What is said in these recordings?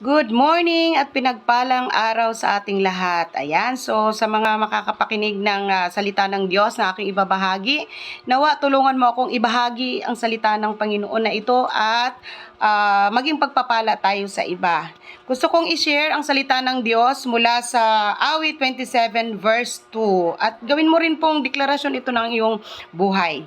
Good morning at pinagpalang araw sa ating lahat. Ayan, so sa mga makakapakinig ng salita ng Diyos na aking ibabahagi, nawa tulungan mo akong ibahagi ang salita ng Panginoon na ito at maging pagpapala tayo sa iba. Gusto kong i-share ang salita ng Diyos mula sa Awit 27 verse 2 at gawin mo rin pong deklarasyon ito ng iyong buhay.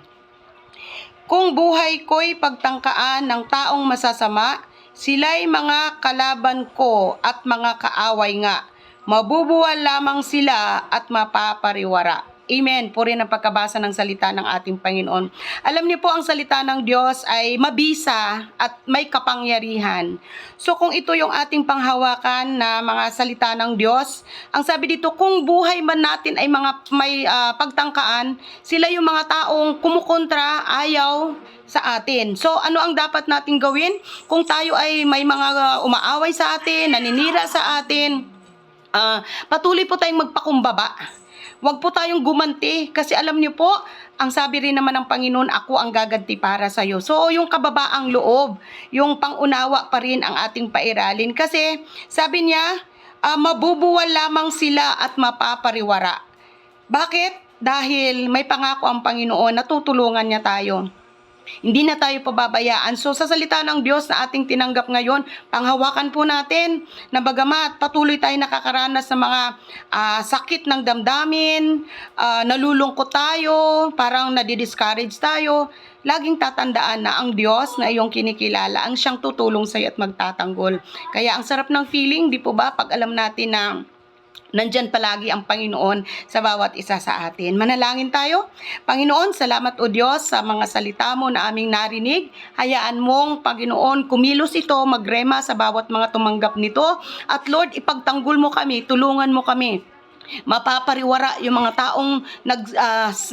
Kung buhay ko'y pagtangkaan ng taong masasama, sila'y mga kalaban ko at mga kaaway nga. Mabubuwal lamang sila at mapapariwara. Amen. Puri ng pagkabasa ng salita ng ating Panginoon. Alam niyo po, ang salita ng Diyos ay mabisa at may kapangyarihan. So kung ito yung ating panghawakan na mga salita ng Diyos, ang sabi dito, kung buhay man natin ay mga may pagtangkaan, sila yung mga taong kumukontra, ayaw sa atin. So ano ang dapat nating gawin? Kung tayo ay may mga umaaway sa atin, naninira sa atin, patuloy po tayong magpakumbaba. Huwag po tayong gumanti kasi alam niyo po, ang sabi rin naman ng Panginoon, ako ang gaganti para sa iyo. So yung kababaang loob, yung pangunawa pa rin ang ating pairalin kasi sabi niya, mabubuwal lamang sila at mapapariwara. Bakit? Dahil may pangako ang Panginoon, natutulungan niya tayo. Hindi na tayo pababayaan. So sa salita ng Diyos na ating tinanggap ngayon, panghawakan po natin na bagamat patuloy tayo nakakaranas ng mga sakit ng damdamin, nalulungkot tayo, parang nadi-discourage tayo, laging tatandaan na ang Diyos na iyong kinikilala ang siyang tutulong sa iyo at magtatanggol. Kaya ang sarap ng feeling, di po ba, pag alam natin na nandyan palagi ang Panginoon sa bawat isa sa atin. Manalangin tayo. Panginoon, salamat o Diyos sa mga salita mo na aming narinig. Hayaan mong, Panginoon, kumilos ito, magrema sa bawat mga tumanggap nito. At Lord, ipagtanggol mo kami, tulungan mo kami. Mapapariwara yung mga taong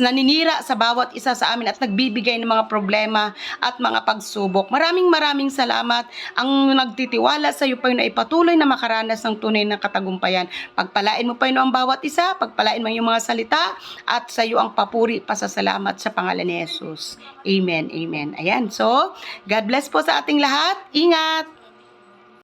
naninira sa bawat isa sa amin at nagbibigay ng mga problema at mga pagsubok. Maraming salamat. Ang nagtitiwala sa iyo pa yun ay patuloy na makaranas ng tunay na katagumpayan. Pagpalain mo pa yun ang bawat isa, pagpalain mo yung mga salita at sa iyo ang papuri, pasasalamat sa pangalan ni Jesus. Amen, amen. Ayan, so God bless po sa ating lahat. Ingat!